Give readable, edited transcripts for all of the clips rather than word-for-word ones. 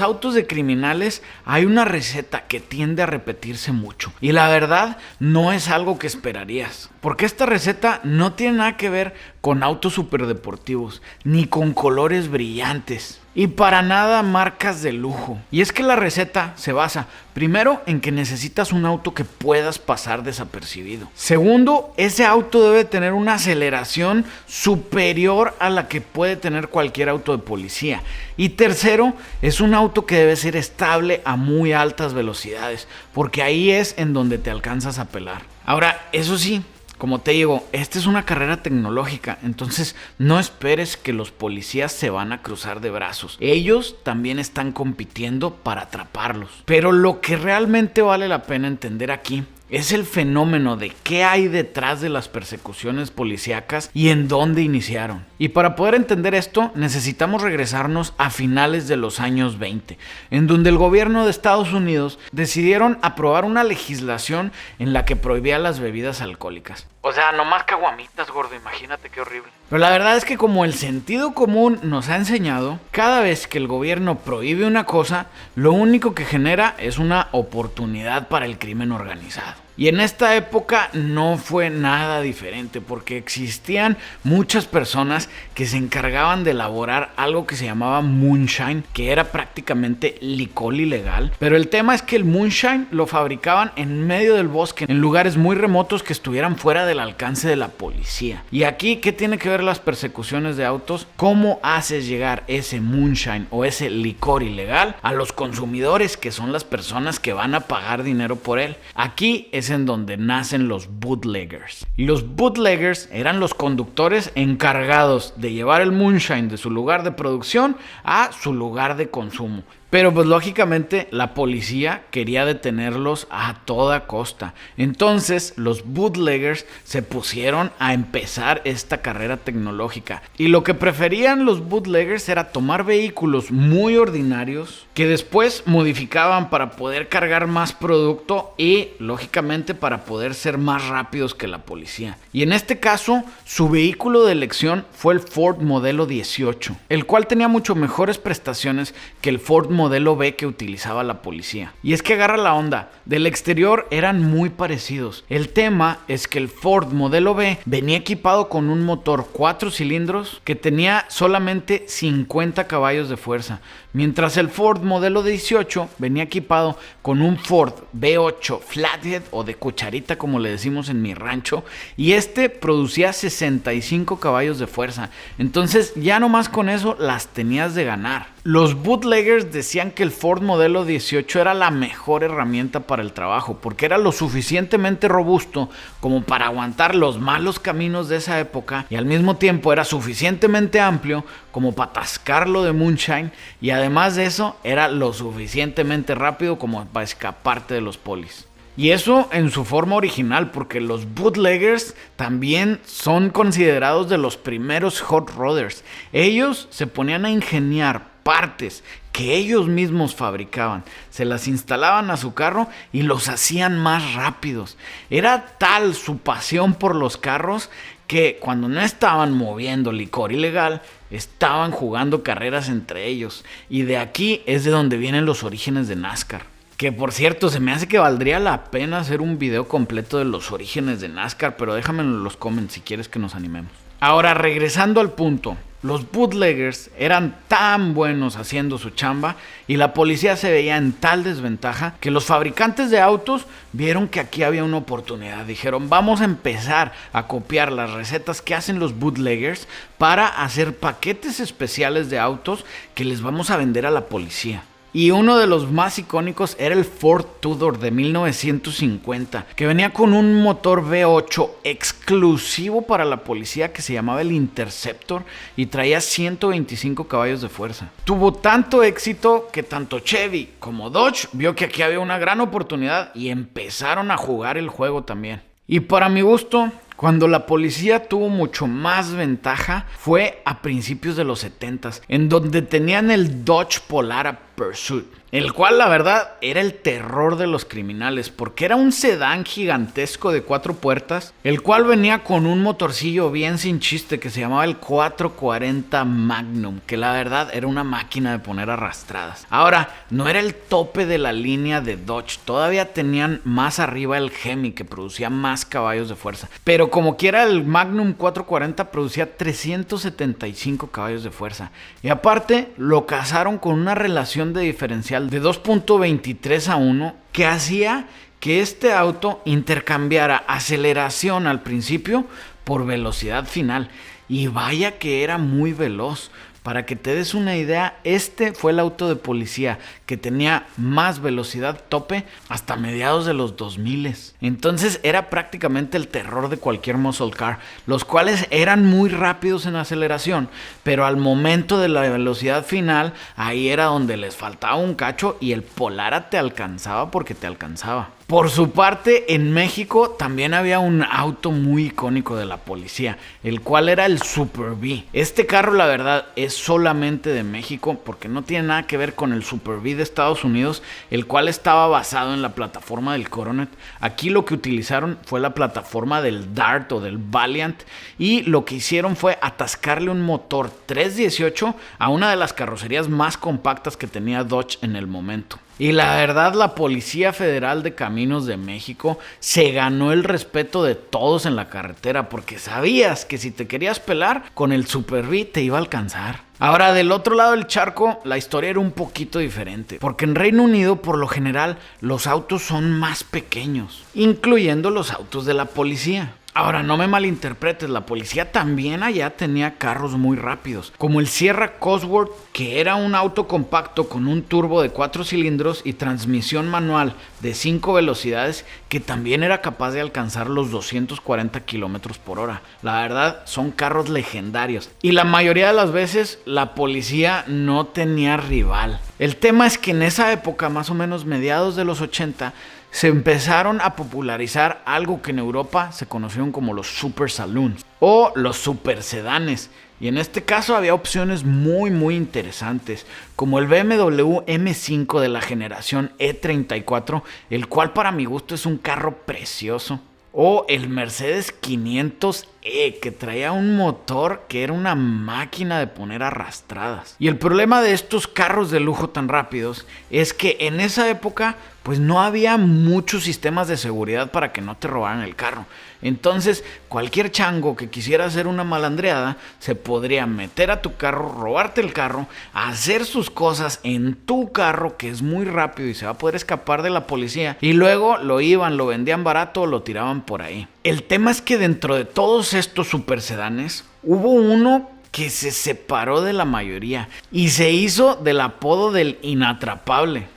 Autos de criminales hay una receta que tiende a repetirse mucho y la verdad no es algo que esperarías, porque esta receta no tiene nada que ver con autos superdeportivos ni con colores brillantes y para nada marcas de lujo. Y es que la receta se basa primero en que necesitas un auto que puedas pasar desapercibido. Segundo, ese auto debe tener una aceleración superior a la que puede tener cualquier auto de policía. Y tercero, es un auto que debe ser estable a muy altas velocidades, porque ahí es en donde te alcanzas a pelar. Ahora, eso sí, como te digo, esta es una carrera tecnológica, entonces no esperes que los policías se van a cruzar de brazos. Ellos también están compitiendo para atraparlos. Pero lo que realmente vale la pena entender aquí es el fenómeno de qué hay detrás de las persecuciones policíacas y en dónde iniciaron. Y para poder entender esto, necesitamos regresarnos a finales de los años 20, en donde el gobierno de Estados Unidos decidieron aprobar una legislación en la que prohibía las bebidas alcohólicas. O sea, nomás caguamitas, gordo, imagínate qué horrible. Pero la verdad es que como el sentido común nos ha enseñado, cada vez que el gobierno prohíbe una cosa, lo único que genera es una oportunidad para el crimen organizado. Y en esta época no fue nada diferente, porque existían muchas personas que se encargaban de elaborar algo que se llamaba moonshine, que era prácticamente licor ilegal. Pero el tema es que el moonshine lo fabricaban en medio del bosque, en lugares muy remotos que estuvieran fuera del alcance de la policía. Y aquí, ¿qué tiene que ver las persecuciones de autos? ¿Cómo haces llegar ese moonshine o ese licor ilegal a los consumidores, que son las personas que van a pagar dinero por él? Aquí es en donde nacen los bootleggers. Y los bootleggers eran los conductores encargados de llevar el moonshine de su lugar de producción a su lugar de consumo. Pero pues lógicamente la policía quería detenerlos a toda costa. Entonces los bootleggers se pusieron a empezar esta carrera tecnológica. Y lo que preferían los bootleggers era tomar vehículos muy ordinarios que después modificaban para poder cargar más producto y lógicamente para poder ser más rápidos que la policía. Y en este caso su vehículo de elección fue el Ford modelo 18, el cual tenía mucho mejores prestaciones que el Ford modelo B que utilizaba la policía. Y es que agarra la onda, del exterior eran muy parecidos. El tema es que el Ford modelo B venía equipado con un motor 4 cilindros que tenía solamente 50 caballos de fuerza, mientras el Ford modelo 18 venía equipado con un Ford V8 Flathead o de cucharita como le decimos en mi rancho, y este producía 65 caballos de fuerza. Entonces ya nomás con eso las tenías de ganar. Los bootleggers decían que el Ford modelo 18 era la mejor herramienta para el trabajo, porque era lo suficientemente robusto como para aguantar los malos caminos de esa época y al mismo tiempo era suficientemente amplio como para atascarlo de moonshine, y además de eso era lo suficientemente rápido como para escaparte de los polis. Y eso en su forma original, porque los bootleggers también son considerados de los primeros hot rodders. Ellos se ponían a ingeniar partes que ellos mismos fabricaban, se las instalaban a su carro y los hacían más rápidos. Era tal su pasión por los carros que cuando no estaban moviendo licor ilegal, estaban jugando carreras entre ellos. Y de aquí es de donde vienen los orígenes de NASCAR. Que por cierto, se me hace que valdría la pena hacer un video completo de los orígenes de NASCAR, pero déjamelo en los comments si quieres que nos animemos. Ahora, regresando al punto, los bootleggers eran tan buenos haciendo su chamba y la policía se veía en tal desventaja que los fabricantes de autos vieron que aquí había una oportunidad. Dijeron, vamos a empezar a copiar las recetas que hacen los bootleggers para hacer paquetes especiales de autos que les vamos a vender a la policía. Y uno de los más icónicos era el Ford Tudor de 1950, que venía con un motor V8 exclusivo para la policía que se llamaba el Interceptor y traía 125 caballos de fuerza. Tuvo tanto éxito que tanto Chevy como Dodge vio que aquí había una gran oportunidad y empezaron a jugar el juego también. Y para mi gusto, Cuando la policía tuvo mucho más ventaja fue a principios de los 70s, en donde tenían el Dodge Polara Pursuit, el cual la verdad era el terror de los criminales, porque era un sedán gigantesco de 4 puertas, el cual venía con un motorcillo bien sin chiste que se llamaba el 440 Magnum, que la verdad era una máquina de poner arrastradas. Ahora, no era el tope de la línea de Dodge, todavía tenían más arriba el Hemi, que producía más caballos de fuerza, pero como quiera el Magnum 440 producía 375 caballos de fuerza, y aparte lo casaron con una relación de diferencial de 2.23 a 1 que hacía que este auto intercambiara aceleración al principio por velocidad final, y vaya que era muy veloz. Para que te des una idea, este fue el auto de policía que tenía más velocidad tope hasta mediados de los 2000. Entonces era prácticamente el terror de cualquier muscle car, los cuales eran muy rápidos en aceleración, pero al momento de la velocidad final, ahí era donde les faltaba un cacho y el Polara te alcanzaba porque te alcanzaba. Por su parte, en México también había un auto muy icónico de la policía, el cual era el Super B. Este carro, la verdad, es solamente de México porque no tiene nada que ver con el Super B de Estados Unidos, el cual estaba basado en la plataforma del Coronet. Aquí lo que utilizaron fue la plataforma del Dart o del Valiant, y lo que hicieron fue atascarle un motor 318 a una de las carrocerías más compactas que tenía Dodge en el momento. Y la verdad, la Policía Federal de Caminos de México se ganó el respeto de todos en la carretera, porque sabías que si te querías pelar con el Super B te iba a alcanzar. Ahora, del otro lado del charco, la historia era un poquito diferente, porque en Reino Unido, por lo general, los autos son más pequeños, incluyendo los autos de la policía. Ahora, no me malinterpretes, la policía también allá tenía carros muy rápidos, como el Sierra Cosworth, que era un auto compacto con un turbo de 4 cilindros y transmisión manual de 5 velocidades, que también era capaz de alcanzar los 240 kilómetros por hora. La verdad, son carros legendarios, y la mayoría de las veces la policía no tenía rival. El tema es que en esa época, más o menos mediados de los 80, se empezaron a popularizar algo que en Europa se conocieron como los super saloons o los super sedanes, y en este caso había opciones muy interesantes, como el BMW M5 de la generación E34, el cual para mi gusto es un carro precioso, o el Mercedes 500E, que traía un motor que era una máquina de poner arrastradas. Y el problema de estos carros de lujo tan rápidos es que en esa época pues no había muchos sistemas de seguridad para que no te robaran el carro. Entonces cualquier chango que quisiera hacer una malandreada se podría meter a tu carro, robarte el carro, hacer sus cosas en tu carro, que es muy rápido y se va a poder escapar de la policía, y luego lo vendían barato o lo tiraban por ahí. El tema es que dentro de todos estos super sedanes hubo uno que se separó de la mayoría y se hizo del apodo del inatrapable.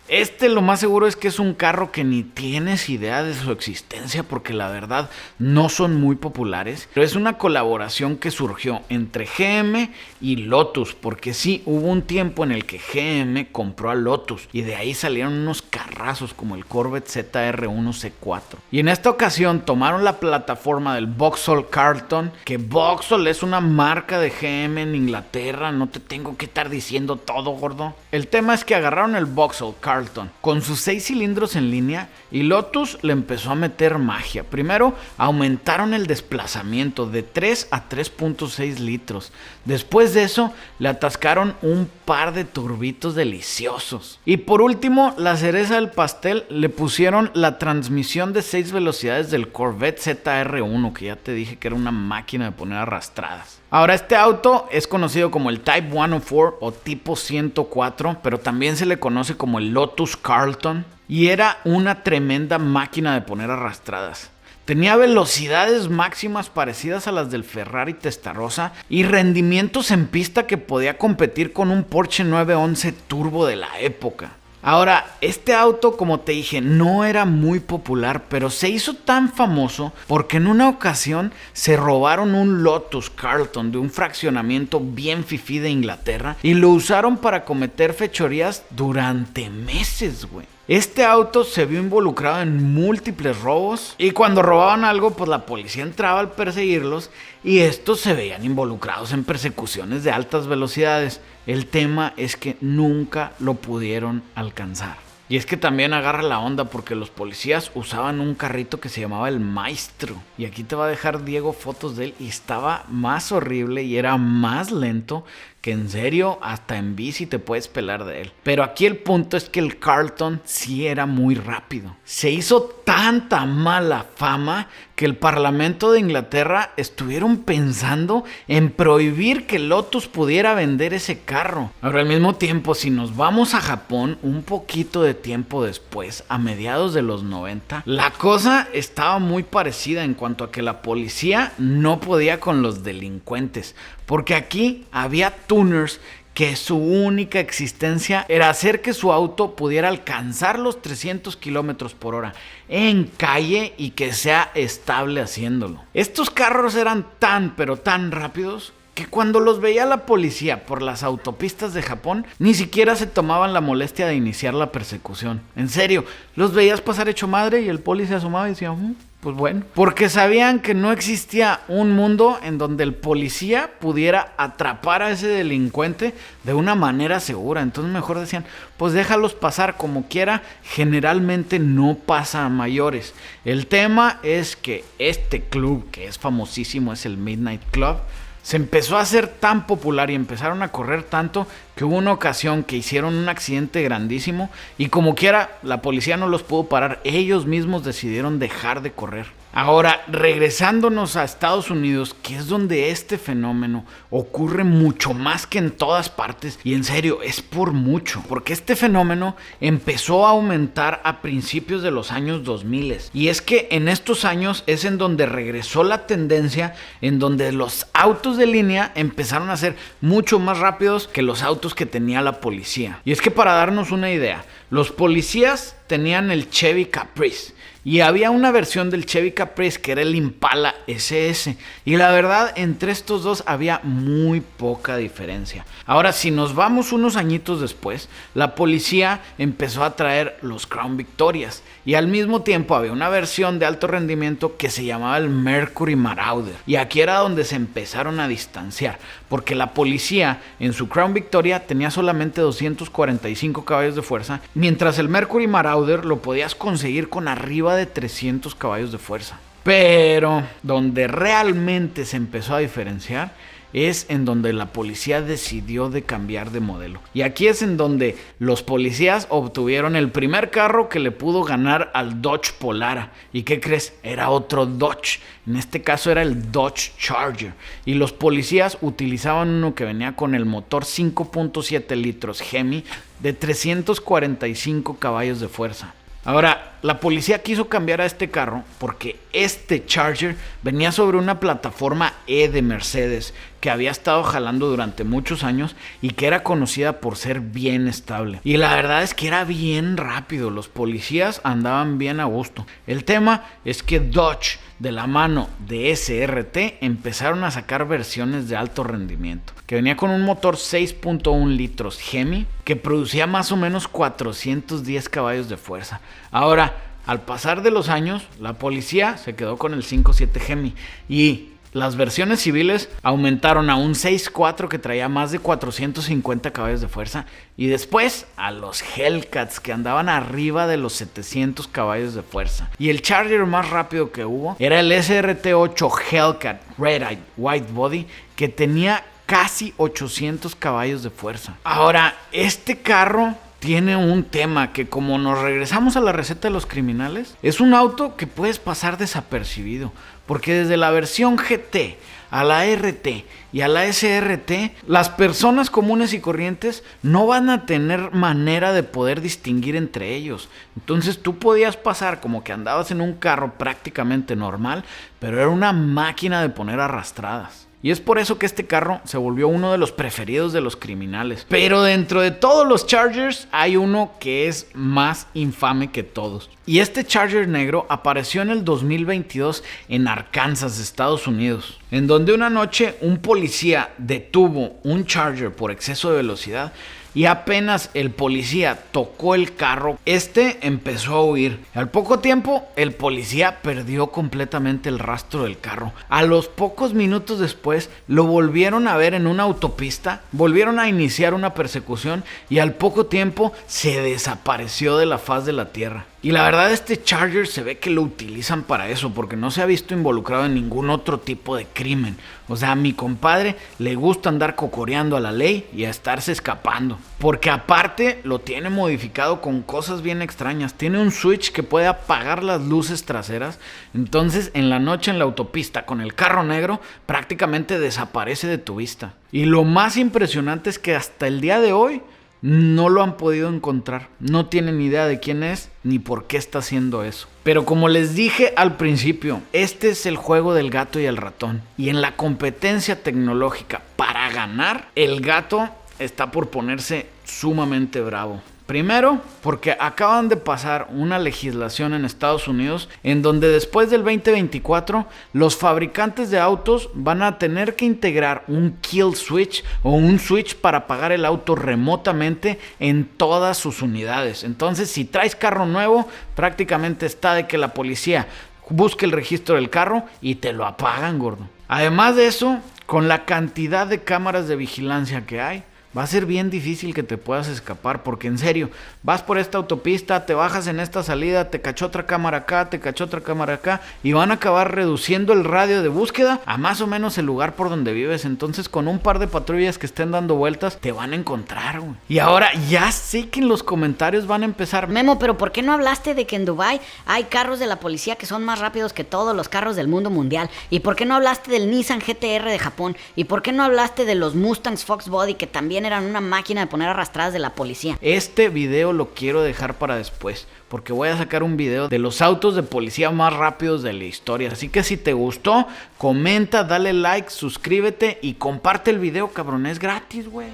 Lo más seguro es que es un carro que ni tienes idea de su existencia, porque la verdad no son muy populares, pero es una colaboración que surgió entre GM y Lotus, porque sí, hubo un tiempo en el que GM compró a Lotus y de ahí salieron unos carrazos como el Corvette ZR1 C4. Y en esta ocasión tomaron la plataforma del Vauxhall Carlton, que Vauxhall es una marca de GM en Inglaterra, no te tengo que estar diciendo todo, gordo. El tema es que agarraron el Vauxhall Carlton con sus 6 cilindros en línea, y Lotus le empezó a meter magia. Primero aumentaron el desplazamiento de 3 a 3.6 litros. Después de eso le atascaron un par de turbitos deliciosos. Y por último, la cereza del pastel, le pusieron la transmisión de 6 velocidades del Corvette ZR1, que ya te dije que era una máquina de poner arrastradas. Ahora, este auto es conocido como el Type 104 o tipo 104, pero también se le conoce como el Lotus Carlton, y era una tremenda máquina de poner arrastradas. Tenía velocidades máximas parecidas a las del Ferrari Testarossa y rendimientos en pista que podía competir con un Porsche 911 Turbo de la época. Ahora, este auto, como te dije, no era muy popular, pero se hizo tan famoso porque en una ocasión se robaron un Lotus Carlton de un fraccionamiento bien fifí de Inglaterra y lo usaron para cometer fechorías durante meses, güey. Este auto se vio involucrado en múltiples robos y cuando robaban algo, pues la policía entraba al perseguirlos y estos se veían involucrados en persecuciones de altas velocidades. El tema es que nunca lo pudieron alcanzar. Y es que también agarra la onda porque los policías usaban un carrito que se llamaba el Maestro. Y aquí te va a dejar Diego fotos de él y estaba más horrible y era más lento que en serio hasta en bici te puedes pelar de él. Pero aquí el punto es que el Carlton sí era muy rápido. Se hizo tanta mala fama que el Parlamento de Inglaterra estuvieron pensando en prohibir que Lotus pudiera vender ese carro. Ahora al mismo tiempo, si nos vamos a Japón un poquito de tiempo después, a mediados de los 90, la cosa estaba muy parecida en cuanto a que la policía no podía con los delincuentes. Porque aquí había tuners que su única existencia era hacer que su auto pudiera alcanzar los 300 kilómetros por hora en calle y que sea estable haciéndolo. Estos carros eran tan pero tan rápidos que cuando los veía la policía por las autopistas de Japón, ni siquiera se tomaban la molestia de iniciar la persecución. En serio, los veías pasar hecho madre y el poli se asomaba y decía, pues bueno, porque sabían que no existía un mundo en donde el policía pudiera atrapar a ese delincuente de una manera segura. Entonces mejor decían, pues déjalos pasar como quiera, generalmente no pasa a mayores. El tema es que este club, que es famosísimo, es el Midnight Club, se empezó a hacer tan popular y empezaron a correr tanto que hubo una ocasión que hicieron un accidente grandísimo y como quiera la policía no los pudo parar, ellos mismos decidieron dejar de correr. Ahora, regresándonos a Estados Unidos, que es donde este fenómeno ocurre mucho más que en todas partes, y en serio, es por mucho, porque este fenómeno empezó a aumentar a principios de los años 2000, y es que en estos años es en donde regresó la tendencia, en donde los autos de línea empezaron a ser mucho más rápidos que los autos que tenía la policía. Y es que para darnos una idea, los policías tenían el Chevy Caprice, y había una versión del Chevy Caprice que era el Impala SS. Y la verdad, entre estos dos había muy poca diferencia. Ahora, si nos vamos unos añitos después, la policía empezó a traer los Crown Victorias. Y al mismo tiempo había una versión de alto rendimiento que se llamaba el Mercury Marauder. Y aquí era donde se empezaron a distanciar. Porque la policía en su Crown Victoria tenía solamente 245 caballos de fuerza. Mientras el Mercury Marauder lo podías conseguir con arriba de 300 caballos de fuerza. Pero donde realmente se empezó a diferenciar es en donde la policía decidió de cambiar de modelo. Y aquí es en donde los policías obtuvieron el primer carro que le pudo ganar al Dodge Polara. ¿Y qué crees? Era otro Dodge. En este caso era el Dodge Charger. Y los policías utilizaban uno que venía con el motor 5.7 litros Hemi de 345 caballos de fuerza. Ahora, la policía quiso cambiar a este carro porque este Charger venía sobre una plataforma E de Mercedes que había estado jalando durante muchos años y que era conocida por ser bien estable. Y la verdad es que era bien rápido, los policías andaban bien a gusto. El tema es que Dodge, de la mano de SRT, empezaron a sacar versiones de alto rendimiento, que venía con un motor 6.1 litros Hemi, que producía más o menos 410 caballos de fuerza. Ahora, al pasar de los años, la policía se quedó con el 5.7 Hemi y las versiones civiles aumentaron a un 6.4 que traía más de 450 caballos de fuerza y después a los Hellcats que andaban arriba de los 700 caballos de fuerza. Y el Charger más rápido que hubo era el SRT8 Hellcat Red-Eye White Body que tenía casi 800 caballos de fuerza. Ahora, este carro tiene un tema que, como nos regresamos a la receta de los criminales, es un auto que puedes pasar desapercibido, porque desde la versión GT a la RT y a la SRT, las personas comunes y corrientes no van a tener manera de poder distinguir entre ellos. Entonces tú podías pasar como que andabas en un carro prácticamente normal, pero era una máquina de poner arrastradas. Y es por eso que este carro se volvió uno de los preferidos de los criminales. Pero dentro de todos los Chargers hay uno que es más infame que todos. Y este Charger negro apareció en el 2022 en Arkansas, Estados Unidos, en donde una noche un policía detuvo un Charger por exceso de velocidad. Y apenas el policía tocó el carro, este empezó a huir. Al poco tiempo, el policía perdió completamente el rastro del carro. A los pocos minutos después, lo volvieron a ver en una autopista, volvieron a iniciar una persecución y al poco tiempo se desapareció de la faz de la tierra. Y la verdad, este Charger se ve que lo utilizan para eso, porque no se ha visto involucrado en ningún otro tipo de crimen. O sea, a mi compadre le gusta andar cocoreando a la ley y a estarse escapando. Porque aparte lo tiene modificado con cosas bien extrañas. Tiene un switch que puede apagar las luces traseras. Entonces, en la noche en la autopista con el carro negro, prácticamente desaparece de tu vista. Y lo más impresionante es que hasta el día de hoy no lo han podido encontrar. No tienen idea de quién es ni por qué está haciendo eso. Pero como les dije al principio, este es el juego del gato y el ratón. Y en la competencia tecnológica para ganar, el gato está por ponerse sumamente bravo. Primero, porque acaban de pasar una legislación en Estados Unidos en donde después del 2024 los fabricantes de autos van a tener que integrar un kill switch o un switch para apagar el auto remotamente en todas sus unidades. Entonces, si traes carro nuevo, prácticamente está de que la policía busque el registro del carro y te lo apagan, gordo. Además de eso, con la cantidad de cámaras de vigilancia que hay, va a ser bien difícil que te puedas escapar, porque en serio, vas por esta autopista, te bajas en esta salida, te cachó otra cámara acá, te cachó otra cámara acá, y van a acabar reduciendo el radio de búsqueda a más o menos el lugar por donde vives. Entonces, con un par de patrullas que estén dando vueltas, te van a encontrar, güey. Y ahora, ya sé que en los comentarios van a empezar: Memo, pero ¿por qué no hablaste de que en Dubái hay carros de la policía que son más rápidos que todos los carros del mundo mundial? ¿Y por qué no hablaste del Nissan GT-R de Japón? ¿Y por qué no hablaste de los Mustangs Fox Body, que también eran una máquina de poner arrastradas de la policía? Este video lo quiero dejar para después, porque voy a sacar un video de los autos de policía más rápidos de la historia. Así que si te gustó, comenta, dale like, suscríbete y comparte el video, cabrón, es gratis, güey.